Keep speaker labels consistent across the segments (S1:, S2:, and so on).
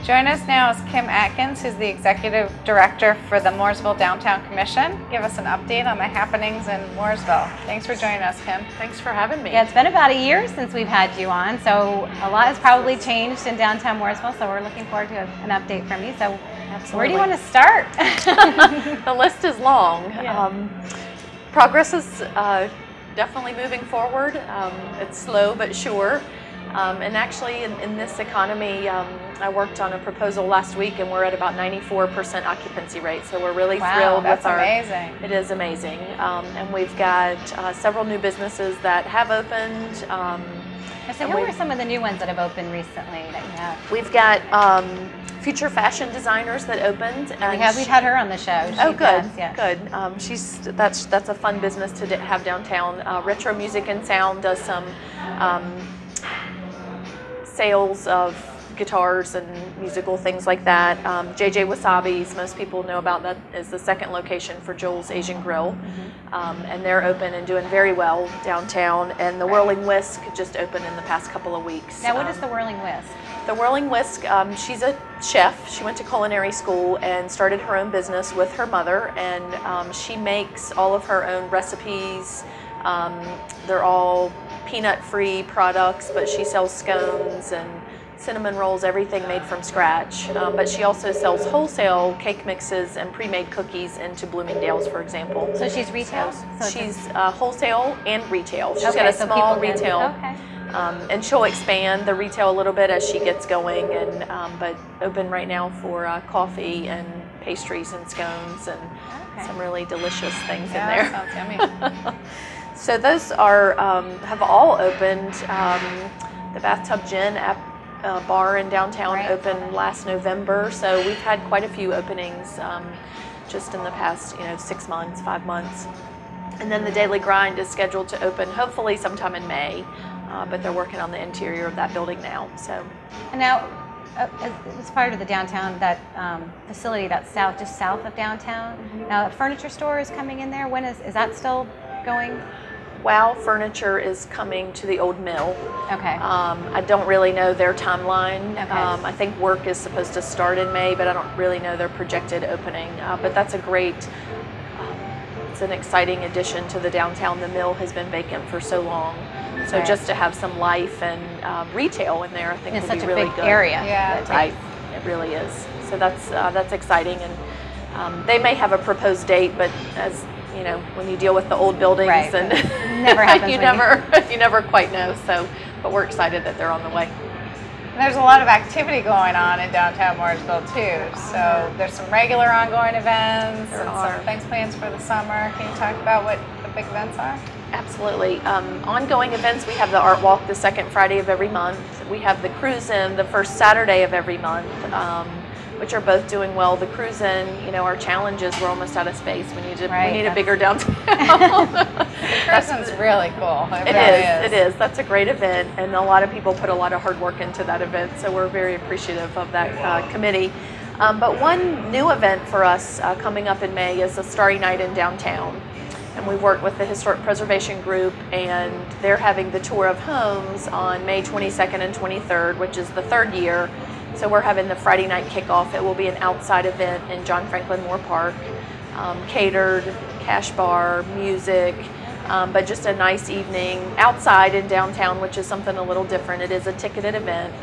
S1: Join us now is Kim Atkins, who's the Executive Director for the Mooresville Downtown Commission. Give us an update on the happenings in Mooresville. Thanks for joining us, Kim.
S2: Thanks for having me.
S3: Yeah, it's been about a year since we've had you on, so a lot has probably changed in downtown Mooresville, so we're looking forward to an update from you. So
S2: Absolutely.
S3: Where do you want to start?
S2: The list is long.
S3: Yeah.
S2: Progress is definitely moving forward. It's slow but sure. And actually in this economy, I worked on a proposal last week and we're at about 94% occupancy rate. So we're really thrilled with our...
S1: That's amazing.
S2: It is amazing. And we've got several new businesses that have opened.
S3: So who are some of the new ones that have opened recently that you have?
S2: We've got Future Fashion Designers that opened. And
S3: we've had her on the show.
S2: Good, good. That's a fun business to have downtown. Retro Music and Sound does some sales of guitars and musical things like that. JJ Wasabi's, most people know about that, is the second location for Joel's Asian Grill. And they're open and doing very well downtown. And the Whirling Whisk just opened in the past couple of weeks.
S3: Now what is the Whirling Whisk?
S2: The Whirling Whisk, she's a chef. She went to culinary school and started her own business with her mother. And she makes all of her own recipes. They're all peanut-free products, but she sells scones and cinnamon rolls, everything made from scratch. But she also sells wholesale cake mixes and pre-made cookies into Bloomingdale's, for example.
S3: So she's retail?
S2: So she's wholesale and retail. She's got a small retail. And she'll expand the retail a little bit as she gets going, and but open right now for coffee and pastries and scones and some really delicious things in there.
S1: Sounds yummy.
S2: So those are have all opened. The Bathtub Gin bar in downtown opened last November, so we've had quite a few openings just in the past 6 months, 5 months. And then the Daily Grind is scheduled to open hopefully sometime in May, but they're working on the interior of that building now. So.
S3: And now, as part of the downtown, that facility that's just south of downtown. Now, a furniture store is coming in there. When is that still going?
S2: Wow Furniture is coming to the old mill.
S3: Okay.
S2: I don't really know their timeline.
S3: Okay.
S2: I think work is supposed to start in May, but I don't really know their projected opening. But that's a great, it's an exciting addition to the downtown. The mill has been vacant for so long. So just to have some life and retail in there, I think would be really good.
S3: It's such a big area.
S1: Yeah.
S2: Right. It really is. So that's exciting. And they may have a proposed date, but as you know, when you deal with the old buildings and
S3: never happens
S2: you never quite know. So, but we're excited that they're on the way.
S1: And there's a lot of activity going on in downtown Mooresville too. So there's some regular ongoing events and some things planned for the summer. Can you talk about what the big events are?
S2: Absolutely. Ongoing events, we have the Art Walk the second Friday of every month. We have the Cruise In the first Saturday of every month, which are both doing well. The Cruise In, our challenge is we're almost out of space. We need a bigger downtown.
S1: The Cruise In's really cool.
S2: It is. That's a great event, and a lot of people put a lot of hard work into that event, so we're very appreciative of that committee. But one new event for us coming up in May is a Starry Night in downtown. And we've worked with the Historic Preservation Group, and they're having the tour of homes on May 22nd and 23rd, which is the third year. So we're having the Friday night kickoff. It will be an outside event in John Franklin Moore Park, catered, cash bar, music, but just a nice evening outside in downtown, which is something a little different. It is a ticketed event.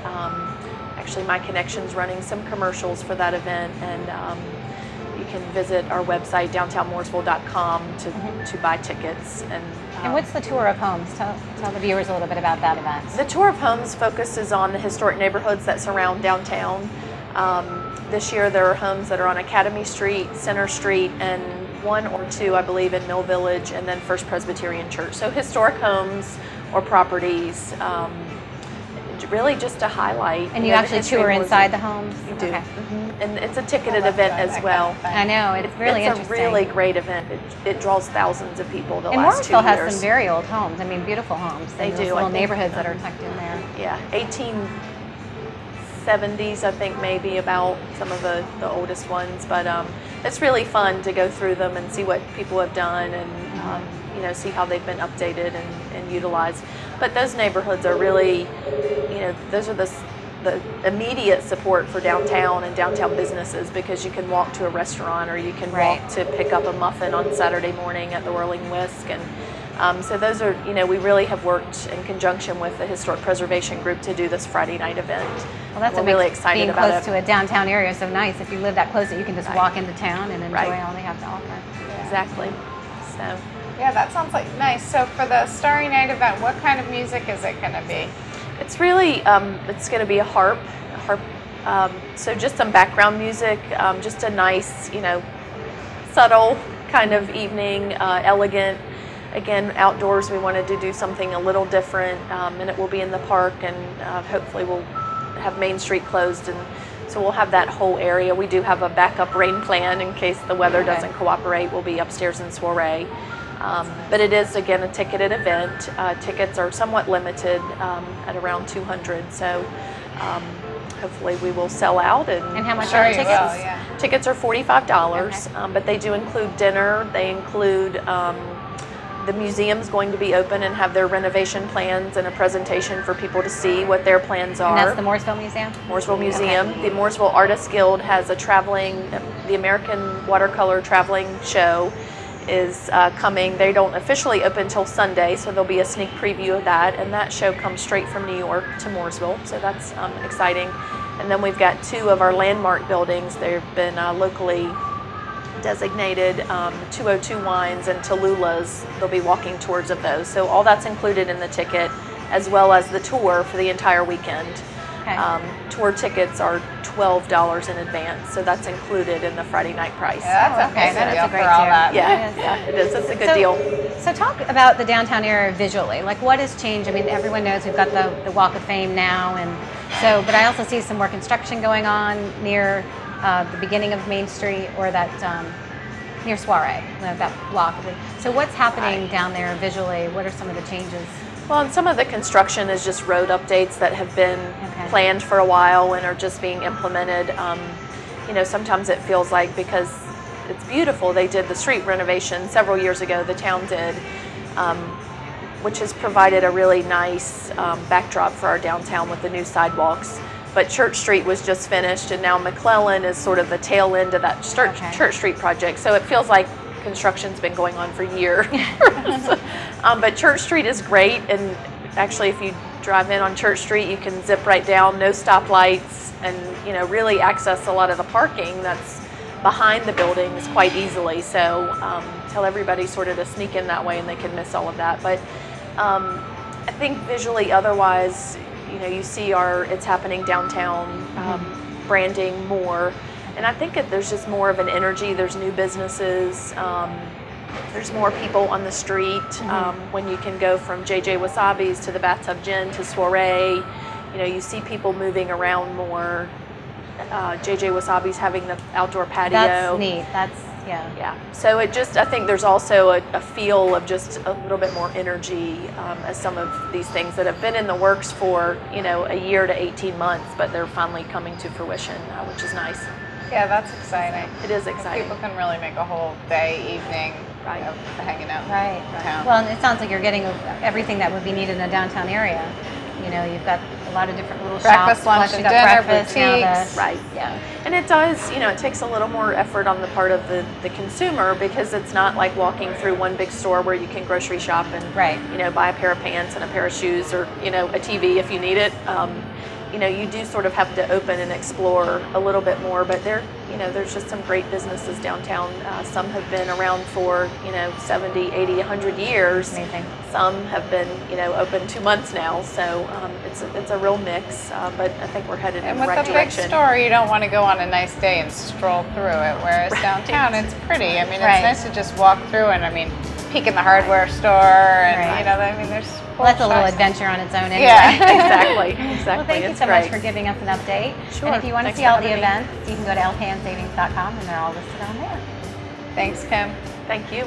S2: Actually, My Connection's running some commercials for that event, and you can visit our website, downtownmooresville.com, to buy tickets.
S3: And what's the tour of homes? Tell the viewers a little bit about that event.
S2: The tour of homes focuses on the historic neighborhoods that surround downtown. This year there are homes that are on Academy Street, Center Street, and one or two, I believe, in Mill Village, and then First Presbyterian Church. So historic homes or properties, really just to highlight.
S3: And you actually tour inside the homes?
S2: You do. Okay. And it's a ticketed event as well.
S3: I know, it's really interesting.
S2: It's a really great event. It draws thousands of people the
S3: and
S2: last 2 years.
S3: And Mooresville has some very old homes. I mean, beautiful homes.
S2: They do.
S3: Little neighborhoods that are tucked in there.
S2: Yeah, 1870s, I think, maybe about some of the oldest ones. But it's really fun to go through them and see what people have done, and see how they've been updated and utilized. But those neighborhoods are really, those are the the immediate support for downtown and downtown businesses, because you can walk to a restaurant, or you can walk to pick up a muffin on Saturday morning at the Whirling Whisk. And so those are, we really have worked in conjunction with the Historic Preservation Group to do this Friday night event.
S3: Well, that's
S2: We're really excited
S3: being
S2: about
S3: close
S2: it.
S3: to a downtown area so nice. If you live that close, that you can just walk into town and enjoy all they have to offer.
S2: Yeah. Exactly. So.
S1: Yeah, that sounds like nice. So for the Starry Night event, what kind of music is it going to be?
S2: It's really, it's going to be a harp. So just some background music, just a nice, subtle kind of evening, elegant. Again, outdoors, we wanted to do something a little different, and it will be in the park, and hopefully we'll have Main Street closed, and so we'll have that whole area. We do have a backup rain plan in case the weather doesn't cooperate. We'll be upstairs in soiree. But it is, again, a ticketed event. Tickets are somewhat limited at around 200, so hopefully we will sell out. And
S3: how much are tickets?
S2: Tickets are $45, but they do include dinner. They include the museum's going to be open and have their renovation plans and a presentation for people to see what their plans are.
S3: And that's the Mooresville Museum?
S2: Mooresville Museum. The Mooresville Artists Guild has the American Watercolor Traveling Show is coming. They don't officially open until Sunday, so there'll be a sneak preview of that, and that show comes straight from New York to Mooresville, so that's exciting. And then we've got two of our landmark buildings. They've been locally designated, 202 Wines and Tallulah's. They'll be walking tours of those, so all that's included in the ticket, as well as the tour for the entire weekend. Tour tickets are $12 in advance, so that's included in the Friday night price.
S1: Yeah, that's
S3: okay. That's a great deal.
S2: Yeah, it is. It's a good deal.
S3: So talk about the downtown area visually. Like, what has changed? I mean, everyone knows we've got the Walk of Fame now, and so, but I also see some more construction going on near the beginning of Main Street, or that near Soiree, that block. So what's happening down there visually? What are some of the changes?
S2: Well, and some of the construction is just road updates that have been planned for a while and are just being implemented. Sometimes it feels like, because it's beautiful, they did the street renovation several years ago, the town did, which has provided a really nice backdrop for our downtown with the new sidewalks. But Church Street was just finished, and now McClellan is sort of the tail end of that Church Street project. So it feels like construction's been going on for years. But Church Street is great, and actually if you drive in on Church Street, you can zip right down, no stoplights, and really access a lot of the parking that's behind the buildings quite easily. So tell everybody sort of to sneak in that way, and they can miss all of that. But I think visually otherwise, you see it's happening downtown, branding more. And I think there's just more of an energy. There's new businesses. There's more people on the street. When you can go from JJ Wasabi's to the Bathtub Gin to Soiree, you see people moving around more. JJ Wasabi's having the outdoor patio.
S3: That's neat. Yeah.
S2: So I think there's also a feel of just a little bit more energy as some of these things that have been in the works for a year to 18 months, but they're finally coming to fruition, which is nice.
S1: Yeah, that's exciting.
S2: It is exciting.
S1: People can really make a whole day, evening of hanging out in town.
S3: Well, and it sounds like you're getting everything that would be needed in the downtown area. You've got a lot of different little
S1: breakfast,
S3: shops.
S1: lunch, and dinner, boutiques.
S2: Yeah. And it does, it takes a little more effort on the part of the consumer, because it's not like walking through one big store where you can grocery shop and, buy a pair of pants and a pair of shoes, or, a TV if you need it. You do sort of have to open and explore a little bit more, but there's just some great businesses downtown. Some have been around for 70, 80, 100 years.
S3: Amazing.
S2: Some have been open 2 months now, so it's a real mix, but I think we're headed in the right direction.
S1: And with the big store, you don't want to go on a nice day and stroll through it, whereas downtown it's pretty. I mean, it's nice to just walk through and peek in the hardware store, and there's
S3: that's a little adventure on its own anyway.
S2: Yeah, exactly.
S3: Well, thank you so much for giving us an update.
S2: Sure.
S3: And if you want to see all the events, you can go to lpansavings.com, and they're all listed on there.
S1: Thanks, Kim.
S2: Thank you.